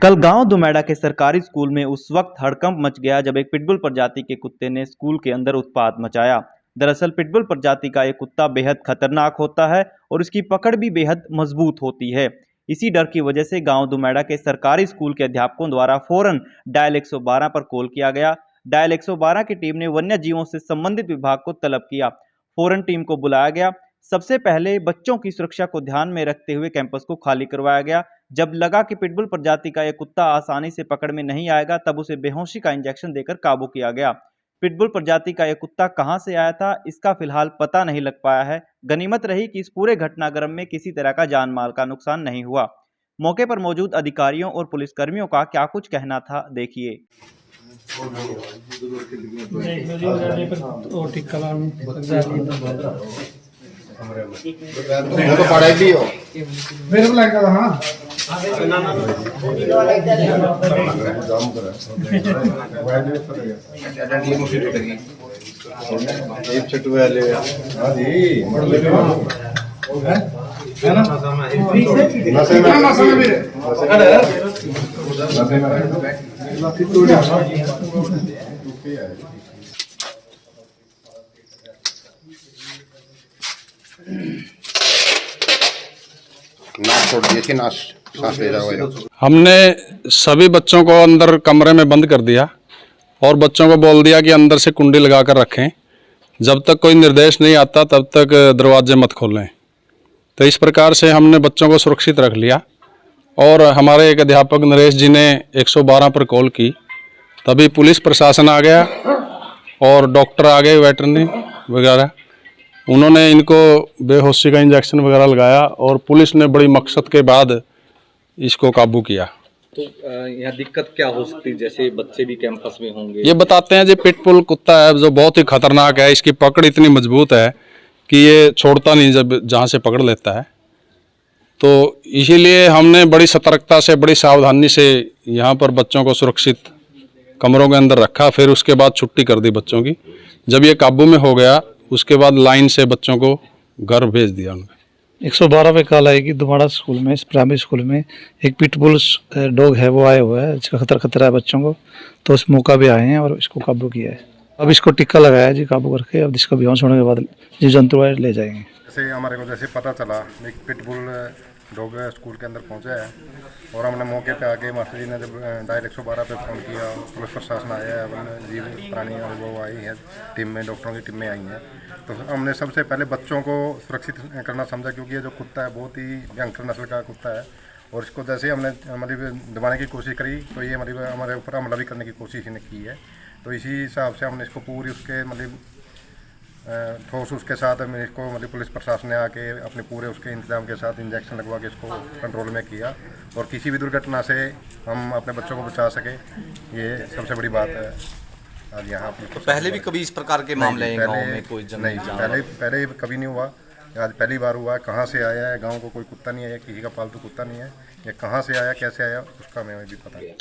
कल गांव दुमेड़ा के सरकारी स्कूल में उस वक्त हड़कंप मच गया जब एक पिटबुल प्रजाति के कुत्ते ने स्कूल के अंदर उत्पात मचाया। दरअसल पिटबुल प्रजाति का एक कुत्ता बेहद खतरनाक होता है और उसकी पकड़ भी बेहद मजबूत होती है। इसी डर की वजह से गांव दुमेड़ा के सरकारी स्कूल के अध्यापकों द्वारा फौरन डायल 112 पर कॉल किया गया। डायल 112 की टीम ने वन्य जीवों से संबंधित विभाग को तलब किया। फौरन टीम को बुलाया गया। सबसे पहले बच्चों की सुरक्षा को ध्यान में रखते हुए कैंपस को खाली करवाया गया। जब लगा कि पिटबुल प्रजाति का यह कुत्ता आसानी से पकड़ में नहीं आएगा, तब उसे बेहोशी का इंजेक्शन देकर काबू किया गया। पिटबुल प्रजाति का यह कुत्ता कहां से आया था, इसका फिलहाल पता नहीं लग पाया है। गनीमत रही कि इस पूरे घटनाक्रम में किसी तरह का जान माल का नुकसान नहीं हुआ। मौके पर मौजूद अधिकारियों और पुलिसकर्मियों का क्या कुछ कहना था, देखिए। तो पढ़ाई भी हो मेरे को लगा हां एक छटू वाले हां जी मर ले है ना नशे में भी नाक छोड़ दिए कि सांस ले जाओ। हमने सभी बच्चों को अंदर कमरे में बंद कर दिया और बच्चों को बोल दिया कि अंदर से कुंडी लगा कर रखें, जब तक कोई निर्देश नहीं आता तब तक दरवाजे मत खोलें। तो इस प्रकार से हमने बच्चों को सुरक्षित रख लिया और हमारे एक अध्यापक नरेश जी ने 112 पर कॉल की, तभी पुलिस प्रशासन आ गया और डॉक्टर आ गए, वेटरनरी वगैरह। उन्होंने इनको बेहोशी का इंजेक्शन वगैरह लगाया और पुलिस ने बड़ी मकसद के बाद इसको काबू किया। तो यहाँ दिक्कत क्या हो सकती है, जैसे बच्चे भी कैंपस में होंगे? ये बताते हैं जी, पिटबुल कुत्ता है जो बहुत ही खतरनाक है, इसकी पकड़ इतनी मजबूत है कि ये छोड़ता नहीं जब जहाँ से पकड़ लेता है। तो इसीलिए हमने बड़ी सतर्कता से, बड़ी सावधानी से यहाँ पर बच्चों को सुरक्षित कमरों के अंदर रखा। फिर उसके बाद छुट्टी कर दी बच्चों की। जब ये काबू में हो गया उसके बाद लाइन से बच्चों को घर भेज दिया उन्होंने। 112 पे कॉल आई कि दुमाड़ा स्कूल में, इस प्राइमरी स्कूल में एक पिटबुल डॉग है, वो आया हुआ है जिसका खतरा है बच्चों को। तो उस मौका भी आए हैं और इसको काबू किया है। अब इसको टिक्का लगाया है जी काबू करके। अब इसका बेहोश होने के बाद जीव जंतु ले जाएंगे। जैसे हमारे को जैसे पता चला एक पिटबुल डॉग स्कूल के अंदर पहुंचा है और हमने मौके पे आके मास्टर जी ने जब डायल 112 पे फ़ोन किया, पुलिस प्रशासन आया है, वन्य जीव प्राणी और वो आई है टीम में, डॉक्टरों की टीम में आई हैं। तो हमने सबसे पहले बच्चों को सुरक्षित करना समझा, क्योंकि ये जो कुत्ता है बहुत ही भयंकर नस्ल का कुत्ता है और इसको जैसे हमने दबाने की कोशिश करी तो ये हमारे ऊपर हमला भी करने की कोशिश इन्हें की है। तो इसी हिसाब से हमने इसको पूरी उसके ठोस उसके साथ इसको पुलिस प्रशासन ने आके अपने पूरे उसके इंतजाम के साथ इंजेक्शन लगवा के इसको कंट्रोल में किया और किसी भी दुर्घटना से हम अपने बच्चों को बचा सके, ये सबसे बड़ी बात है आज यहाँ पर। तो पहले भी कभी इस प्रकार के मामले हैं गाँव में? कोई नहीं, पहले कभी नहीं हुआ, आज पहली बार हुआ। कहाँ से आया है, गाँव को कोई कुत्ता नहीं आया, किसी का पालतू कुत्ता नहीं है, ये कहाँ से आया, कैसे आया, उसका हमें भी पता नहीं।